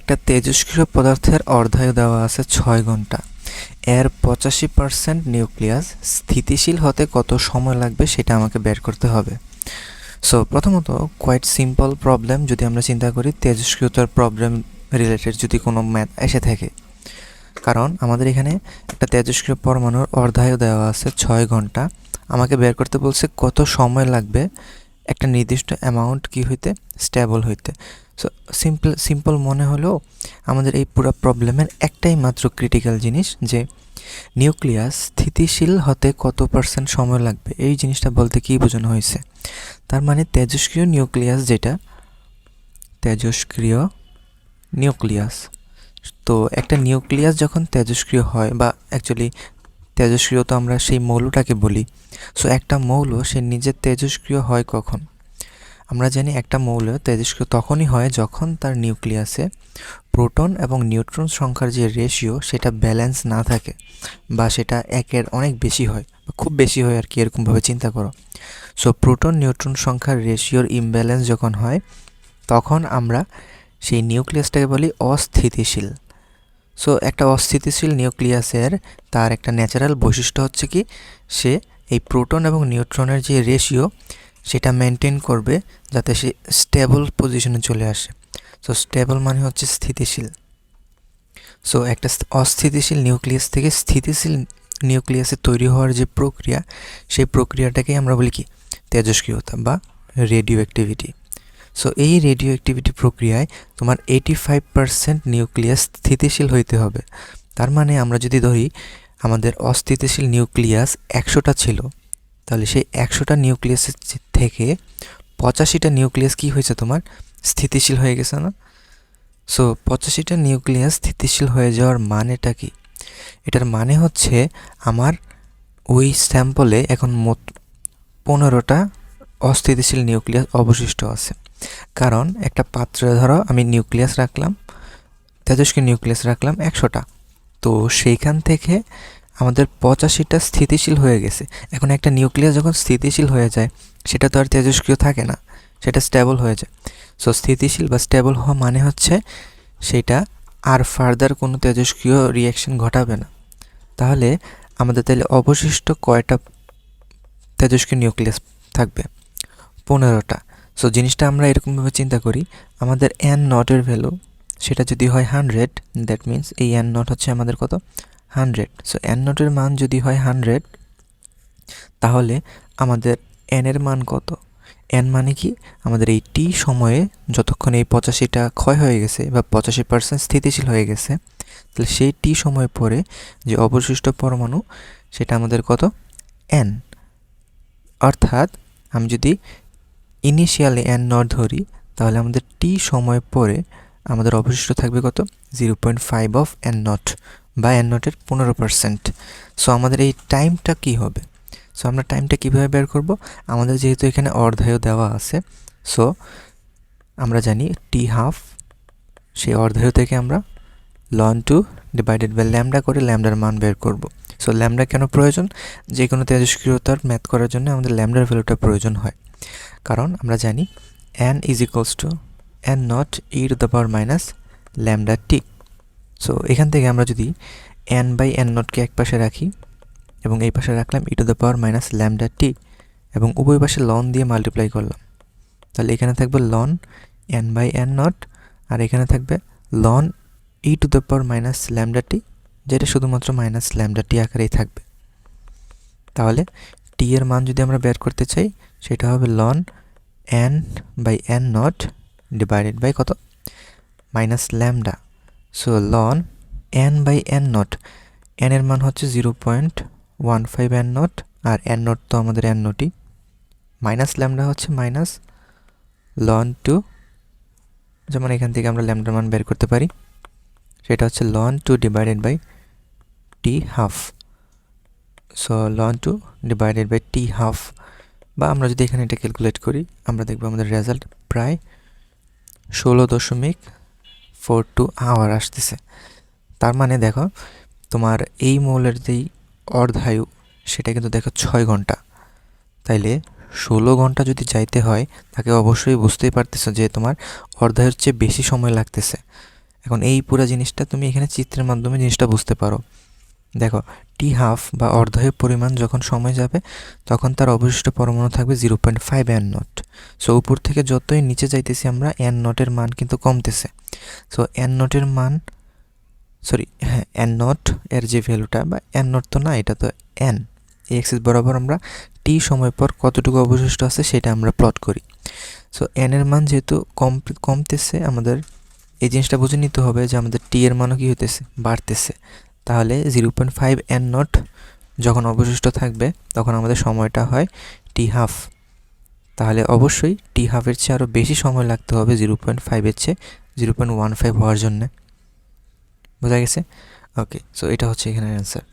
একটা তেজস্ক্রিয় পদার্থের অর্ধায়ু দেওয়া আছে 6 ঘন্টা। এর 85% নিউক্লিয়াস স্থিতিশীল হতে কত সময় লাগবে সেটা আমাকে বের করতে হবে। সো প্রথমত কোয়াইট সিম্পল প্রবলেম যদি আমরা চিন্তা করি তেজস্ক্রিয়তার প্রবলেম রিলেটেড যদি কোনো ম্যাথ এসে থাকে, কারণ আমাদের এখানে একটা তেজস্ক্রিয় পরমাণুর অর্ধায়ু দেওয়া আছে 6 ঘন্টা। আমাকে বের করতে বলছে কত সময় লাগবে একটা নির্দিষ্ট অ্যামাউন্ট কি হইতে স্টেবল হইতে। সো সিম্পল মনে হলেও আমাদের এই পুরো প্রবলেমের একটাই মাত্র ক্রিটিক্যাল জিনিস যে নিউক্লিয়াস স্থিতিশীল হতে কত পার্সেন্ট সময় লাগবে, এই জিনিসটা বলতে কী বোঝানো হয়েছে। তার মানে তেজস্ক্রিয় নিউক্লিয়াস যেটা তেজস্ক্রিয় নিউক্লিয়াস, তো একটা নিউক্লিয়াস যখন তেজস্ক্রিয় হয় বা অ্যাকচুয়ালি তেজস্ক্রিয় তো আমরা সেই মৌলটাকে বলি। সো একটা মৌল সে নিজে তেজস্ক্রিয় হয় কখন? আমরা জানি একটা মৌল তেজস্ক্রিয় তখনই হয় যখন তার নিউক্লিয়াসে প্রোটন এবং নিউট্রন সংখ্যার যে রেশিও সেটা ব্যালেন্স না থাকে, বা সেটা একের অনেক বেশি হয়, খুব বেশি হয় আর কি, এরকমভাবে চিন্তা করো। সো প্রোটন নিউট্রন সংখ্যার রেশিওর ইমব্যালেন্স যখন হয় তখন আমরা সেই নিউক্লিয়াসটাকে বলি অস্থিতিশীল। সো একটা অস্থিতিশীল নিউক্লিয়াসের তার একটা ন্যাচারাল বৈশিষ্ট্য হচ্ছে কি, সে এই প্রোটন এবং নিউট্রনের যে রেশিও সেটা মেনটেন করবে যাতে সে স্টেবল পজিশনে চলে আসে। সো স্টেবল মানে হচ্ছে স্থিতিশীল। সো একটা অস্থিতিশীল নিউক্লিয়াস থেকে স্থিতিশীল নিউক্লিয়াসে তৈরি হওয়ার যে প্রক্রিয়া, সেই প্রক্রিয়াটাকেই আমরা বলি কি তেজস্ক্রিয়তা বা রেডিও অ্যাক্টিভিটি। সো এই রেডিও অ্যাক্টিভিটি প্রক্রিয়ায় তোমার 85% নিউক্লিয়াস স্থিতিশীল হইতে হবে। তার মানে আমরা যদি ধরি আমাদের অস্থিতিশীল নিউক্লিয়াস 100টা ছিল, তাহলে সেই 100টা নিউক্লিয়াসের থেকে 85টা নিউক্লিয়াস কি হয়েছে তোমার স্থিতিশীল হয়ে গেছে না? সো 85টা নিউক্লিয়াস স্থিতিশীল হয়ে যাওয়ার মানেটা কি? এটার মানে হচ্ছে আমার ওই স্যাম্পলে এখন মোট 15টা অস্থিতিশীল নিউক্লিয়াস অবশিষ্ট আছে। কারণ একটা পাত্রে ধরো আমি নিউক্লিয়াস রাখলাম, তেজস্ক্রিয় নিউক্লিয়াস রাখলাম 100টা, তো সেইখান থেকে আমাদের 85টা স্থিতিশীল হয়ে গেছে। এখন একটা নিউক্লিয়াস যখন স্থিতিশীল হয়ে যায় সেটা তো আর তেজস্ক্রিয় থাকে না, সেটা স্টেবল হয়ে যায়। সো স্থিতিশীল বা স্টেবল হওয়া মানে হচ্ছে সেটা আর ফার্দার কোনো তেজস্ক্রিয় রিয়াকশন ঘটাবে না। তাহলে আমাদের তাহলে অবশিষ্ট কয়টা তেজস্ক্রিয় নিউক্লিয়াস থাকবে? 15টা। সো জিনিসটা আমরা এরকমভাবে চিন্তা করি, আমাদের n নটের ভ্যালু সেটা যদি হয় 100, দ্যাট মিন্স এই n নট হচ্ছে আমাদের কত 100। সো n নটের মান যদি হয় 100, তাহলে আমাদের n এর মান কত? n মানে কি আমাদের এই t সময়ে যতক্ষণ এই 85টা ক্ষয় হয়ে গেছে বা 85% স্থিতিশীল হয়ে গেছে, তাহলে সেই t সময় পরে যে অবশিষ্ট পরমাণু সেটা আমাদের কত n। অর্থাৎ আমি যদি ইনিশিয়ালি n নট ধরি তাহলে আমাদের t সময় পরে আমাদের অবশিষ্ট থাকবে কত 0.5 অফ n নট বা n নটের 15%। সো আমাদের এই টাইমটা কি হবে? সো আমরা টাইমটা কীভাবে বের করব? আমাদের যেহেতু এখানে অর্ধায়ু দেওয়া আছে, সো আমরা জানি t½ সেই অর্ধায়ু থেকে আমরা ln 2 ডিভাইডেড বাই ল্যামডা করে ল্যামডার মান বের করব। সো ল্যামডা কেন প্রয়োজন? যে কোনো তেজস্ক্রিয়তার ম্যাথ করার জন্য আমাদের ল্যামডার ভ্যালুটা প্রয়োজন হয়, কারণ আমরা জানি n is equals to n not e to the power minus lambda T. So এখান থেকে আমরা যদি n বাই n নটকে এক পাশে রাখি এবং এই পাশে রাখলাম e to the power minus lambda T এবং উভয় পাশে লন দিয়ে মাল্টিপ্লাই করলাম, তাহলে এখানে থাকবে ln n by n naught আর এখানে থাকবে ln e to the power minus lambda T, যেটা শুধুমাত্র মাইনাস ল্যামডা টি আকারেই থাকবে। তাহলে টি এর মান যদি আমরা বের করতে চাই সেটা হবে ln n by n naught divided by কত minus lambda. So ln n by n naught, n এর মান হচ্ছে 0.15 n নট আর n নট তো আমাদের n নটই, মাইনাস ল্যামডা হচ্ছে মাইনাস লন 2, যেমন এখান থেকে আমরা ল্যামডার মান বের করতে পারি, সেটা হচ্ছে লন 2 divided by t½ so ln 2 divided by t½ বা আমরা যদি এখানে এটা ক্যালকুলেট করি আমরা দেখব আমাদের রেজাল্ট প্রায় 16.42 আওয়ার আসতেছে। তার মানে দেখো তোমার এই মৌলের যেই অর্ধায়ু সেটা কিন্তু দেখো 6 ঘন্টা, তাইলে 16 ঘন্টা যদি যাইতে হয় তাকে অবশ্যই বুঝতেই পারতেছো যে তোমার অর্ধায়ুর চেয়ে বেশি সময় লাগতেছে। এখন এই পুরো জিনিসটা তুমি এখানে চিত্রের মাধ্যমে জিনিসটা বুঝতে পারো। দেখো, টি হাফ বা অর্ধায়ু পরিমাণ যখন সময় যাবে তখন তার অবশিষ্ট পরমাণু থাকবে 0.5 এন নট। সো উপর থেকে যতই নিচে যাইতেছি আমরা এন নটের মান কিন্তু কমতেছে। সো এন নটের মান এন নট এর যে ভ্যালুটা, বা এন নট তো না, এটা তো এন, এই এক্সিস বরাবর আমরা টি সময় পর কতটুকু অবশিষ্ট আছে সেটা আমরা প্লট করি। সো এন এর মান যেহেতু কমতেছে, আমাদের এই জিনিসটা বুঝে নিতে হবে যে আমাদের টি এর মানও কী হইতেছে, বাড়তেছে। তাহলে 0.5 এন নট যখন অবশিষ্ট থাকবে তখন আমাদের সময়টা হয় টি হাফ। তাহলে অবশ্যই টি হাফের চেয়ে আরও বেশি সময় লাগতে হবে 0.5-এর চেয়ে 0.15 হওয়ার জন্যে। বোঝা গেছে? ওকে, সো এটা হচ্ছে এখানের অ্যান্সার।